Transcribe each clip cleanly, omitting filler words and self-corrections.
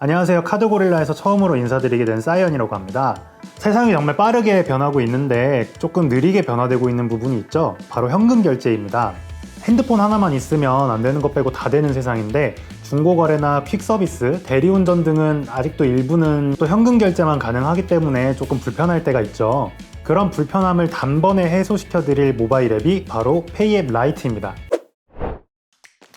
안녕하세요. 카드고릴라에서 처음으로 인사드리게 된 사이언이라고 합니다. 세상이 정말 빠르게 변하고 있는데 조금 느리게 변화되고 있는 부분이 있죠. 바로 현금 결제입니다. 핸드폰 하나만 있으면 안 되는 것 빼고 다 되는 세상인데 중고거래나 퀵서비스, 대리운전 등은 아직도 일부는 또 현금 결제만 가능하기 때문에 조금 불편할 때가 있죠. 그런 불편함을 단번에 해소시켜드릴 모바일 앱이 바로 페이앱 라이트입니다.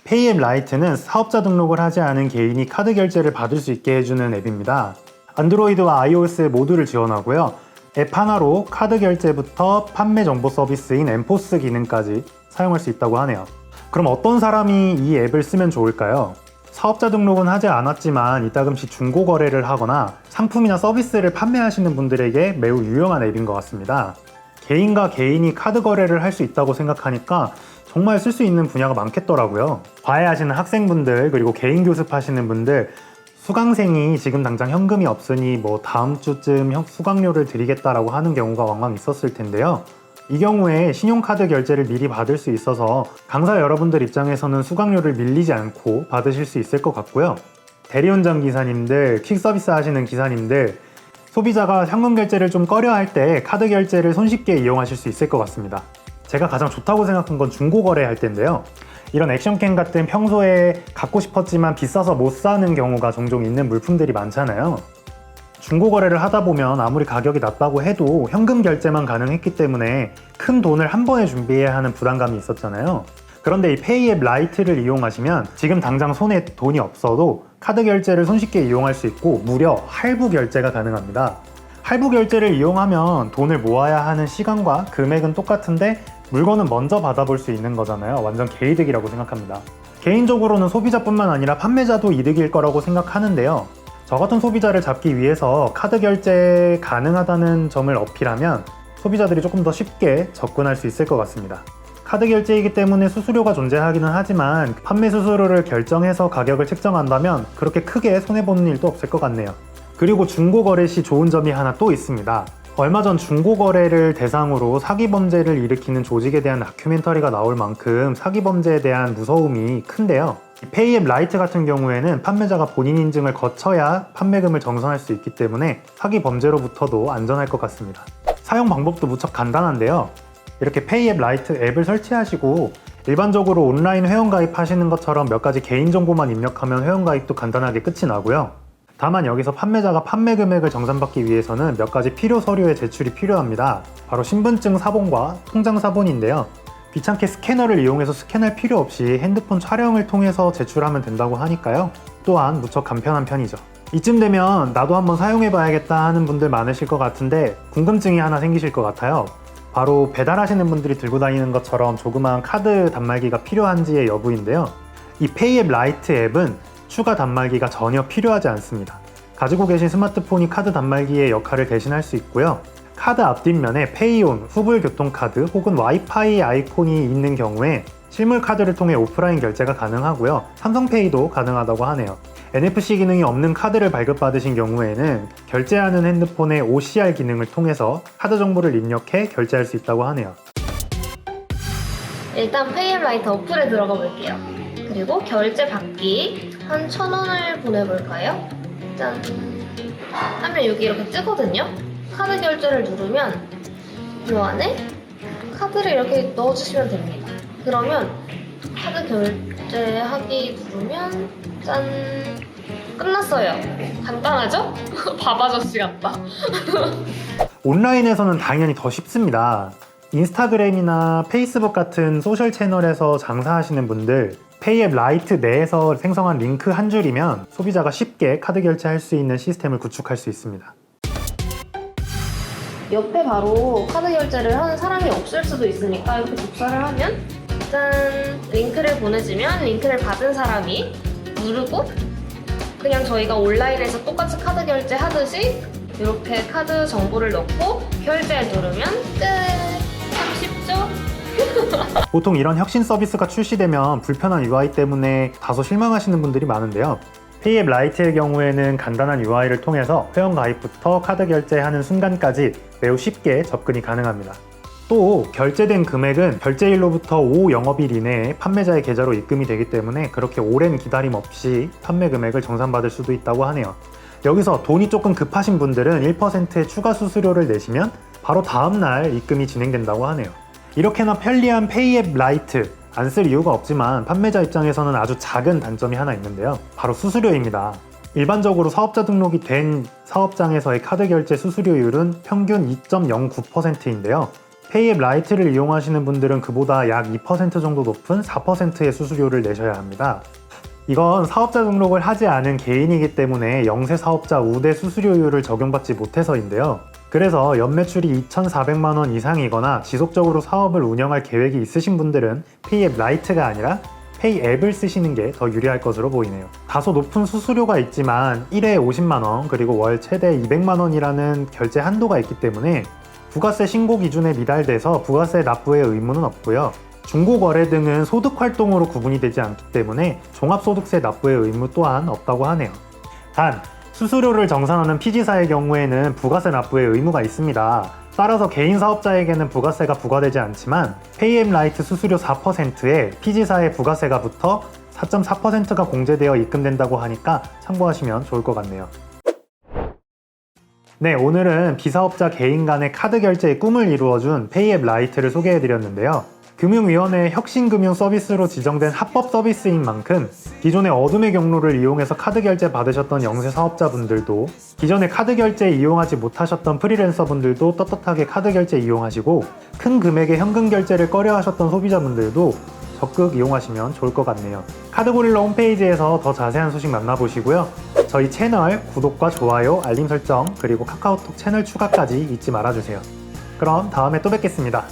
페이앱 라이트는 사업자 등록을 하지 않은 개인이 카드 결제를 받을 수 있게 해주는 앱입니다. 안드로이드와 iOS 모두를 지원하고요. 앱 하나로 카드 결제부터 판매 정보 서비스인 엠포스 기능까지 사용할 수 있다고 하네요. 그럼 어떤 사람이 이 앱을 쓰면 좋을까요? 사업자 등록은 하지 않았지만 이따금씩 중고 거래를 하거나 상품이나 서비스를 판매하시는 분들에게 매우 유용한 앱인 것 같습니다. 개인과 개인이 카드 거래를 할 수 있다고 생각하니까 정말 쓸 수 있는 분야가 많겠더라고요. 과외하시는 학생분들, 그리고 개인 교습하시는 분들, 수강생이 지금 당장 현금이 없으니 다음 주쯤 수강료를 드리겠다라고 하는 경우가 왕왕 있었을 텐데요. 이 경우에 신용카드 결제를 미리 받을 수 있어서 강사 여러분들 입장에서는 수강료를 밀리지 않고 받으실 수 있을 것 같고요. 대리운전 기사님들, 퀵서비스 하시는 기사님들, 소비자가 현금 결제를 좀 꺼려할 때 카드 결제를 손쉽게 이용하실 수 있을 것 같습니다. 제가 가장 좋다고 생각한 건 중고거래 할 때인데요. 이런 액션캔 같은 평소에 갖고 싶었지만 비싸서 못 사는 경우가 종종 있는 물품들이 많잖아요. 중고거래를 하다 보면 아무리 가격이 낮다고 해도 현금 결제만 가능했기 때문에 큰 돈을 한 번에 준비해야 하는 부담감이 있었잖아요. 그런데 이 페이앱 라이트를 이용하시면 지금 당장 손에 돈이 없어도 카드 결제를 손쉽게 이용할 수 있고 무려 할부 결제가 가능합니다. 할부 결제를 이용하면 돈을 모아야 하는 시간과 금액은 똑같은데 물건은 먼저 받아볼 수 있는 거잖아요. 완전 개이득이라고 생각합니다. 개인적으로는 소비자뿐만 아니라 판매자도 이득일 거라고 생각하는데요. 저 같은 소비자를 잡기 위해서 카드 결제 가능하다는 점을 어필하면 소비자들이 조금 더 쉽게 접근할 수 있을 것 같습니다. 카드 결제이기 때문에 수수료가 존재하기는 하지만 판매 수수료를 결정해서 가격을 책정한다면 그렇게 크게 손해보는 일도 없을 것 같네요. 그리고 중고거래 시 좋은 점이 하나 또 있습니다. 얼마 전 중고거래를 대상으로 사기범죄를 일으키는 조직에 대한 다큐멘터리가 나올 만큼 사기범죄에 대한 무서움이 큰데요. 페이앱 라이트 같은 경우에는 판매자가 본인 인증을 거쳐야 판매금을 정산할 수 있기 때문에 사기범죄로부터도 안전할 것 같습니다. 사용 방법도 무척 간단한데요. 이렇게 페이앱 라이트 앱을 설치하시고 일반적으로 온라인 회원가입 하시는 것처럼 몇 가지 개인정보만 입력하면 회원가입도 간단하게 끝이 나고요. 다만 여기서 판매자가 판매 금액을 정산받기 위해서는 몇 가지 필요 서류의 제출이 필요합니다. 바로 신분증 사본과 통장 사본인데요. 귀찮게 스캐너를 이용해서 스캔할 필요 없이 핸드폰 촬영을 통해서 제출하면 된다고 하니까요. 또한 무척 간편한 편이죠. 이쯤 되면 나도 한번 사용해봐야겠다 하는 분들 많으실 것 같은데 궁금증이 하나 생기실 것 같아요. 바로 배달하시는 분들이 들고 다니는 것처럼 조그마한 카드 단말기가 필요한지의 여부인데요. 이 페이앱 라이트 앱은 추가 단말기가 전혀 필요하지 않습니다. 가지고 계신 스마트폰이 카드 단말기의 역할을 대신할 수 있고요. 카드 앞뒷면에 페이온, 후불 교통카드 혹은 와이파이 아이콘이 있는 경우에 실물 카드를 통해 오프라인 결제가 가능하고요. 삼성페이도 가능하다고 하네요. NFC 기능이 없는 카드를 발급받으신 경우에는 결제하는 핸드폰의 OCR 기능을 통해서 카드 정보를 입력해 결제할 수 있다고 하네요. 일단 페이앱 라이트 어플에 들어가 볼게요. 그리고 결제 받기 한 1,000원을 보내볼까요? 짠! 하면 여기 이렇게 뜨거든요? 카드 결제를 누르면 이 안에 카드를 이렇게 넣어주시면 됩니다. 그러면 카드 결제하기 누르면 짠! 끝났어요. 간단하죠? 밥 아저씨 같다. 온라인에서는 당연히 더 쉽습니다. 인스타그램이나 페이스북 같은 소셜 채널에서 장사하시는 분들, 페이앱 라이트 내에서 생성한 링크 한 줄이면 소비자가 쉽게 카드 결제할 수 있는 시스템을 구축할 수 있습니다. 옆에 바로 카드 결제를 하는 사람이 없을 수도 있으니까 이렇게 복사를 하면 짠! 링크를 보내주면 링크를 받은 사람이 누르고 그냥 저희가 온라인에서 똑같이 카드 결제 하듯이 이렇게 카드 정보를 넣고 결제를 누르면 끝! 참 쉽죠? 보통 이런 혁신 서비스가 출시되면 불편한 UI 때문에 다소 실망하시는 분들이 많은데요. 페이앱 라이트의 경우에는 간단한 UI를 통해서 회원 가입부터 카드 결제하는 순간까지 매우 쉽게 접근이 가능합니다. 또 결제된 금액은 결제일로부터 5 영업일 이내에 판매자의 계좌로 입금이 되기 때문에 그렇게 오랜 기다림 없이 판매 금액을 정산받을 수도 있다고 하네요. 여기서 돈이 조금 급하신 분들은 1%의 추가 수수료를 내시면 바로 다음날 입금이 진행된다고 하네요. 이렇게나 편리한 페이앱 라이트, 안 쓸 이유가 없지만 판매자 입장에서는 아주 작은 단점이 하나 있는데요. 바로 수수료입니다. 일반적으로 사업자 등록이 된 사업장에서의 카드 결제 수수료율은 평균 2.09%인데요. 페이앱 라이트를 이용하시는 분들은 그보다 약 2% 정도 높은 4%의 수수료를 내셔야 합니다. 이건 사업자 등록을 하지 않은 개인이기 때문에 영세 사업자 우대 수수료율을 적용받지 못해서인데요. 그래서 연매출이 2,400만 원 이상이거나 지속적으로 사업을 운영할 계획이 있으신 분들은 페이앱 라이트가 아니라 페이앱을 쓰시는 게 더 유리할 것으로 보이네요. 다소 높은 수수료가 있지만 1회 50만 원 그리고 월 최대 200만 원이라는 결제 한도가 있기 때문에 부가세 신고 기준에 미달돼서 부가세 납부의 의무는 없고요. 중고거래 등은 소득활동으로 구분이 되지 않기 때문에 종합소득세 납부의 의무 또한 없다고 하네요. 단, 수수료를 정산하는 피지사의 경우에는 부가세 납부의 의무가 있습니다. 따라서 개인 사업자에게는 부가세가 부과되지 않지만 페이앱 라이트 수수료 4%에 피지사의 부가세가 붙어 4.4%가 공제되어 입금된다고 하니까 참고하시면 좋을 것 같네요. 네, 오늘은 비사업자 개인 간의 카드 결제의 꿈을 이루어준 페이앱 라이트를 소개해드렸는데요. 금융위원회의 혁신금융 서비스로 지정된 합법 서비스인 만큼 기존의 어둠의 경로를 이용해서 카드 결제 받으셨던 영세 사업자분들도 기존에 카드 결제 이용하지 못하셨던 프리랜서분들도 떳떳하게 카드 결제 이용하시고 큰 금액의 현금 결제를 꺼려하셨던 소비자분들도 적극 이용하시면 좋을 것 같네요. 카드고릴라 홈페이지에서 더 자세한 소식 만나보시고요. 저희 채널 구독과 좋아요, 알림 설정, 그리고 카카오톡 채널 추가까지 잊지 말아주세요. 그럼 다음에 또 뵙겠습니다.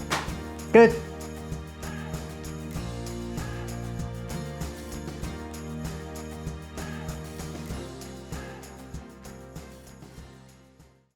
끝!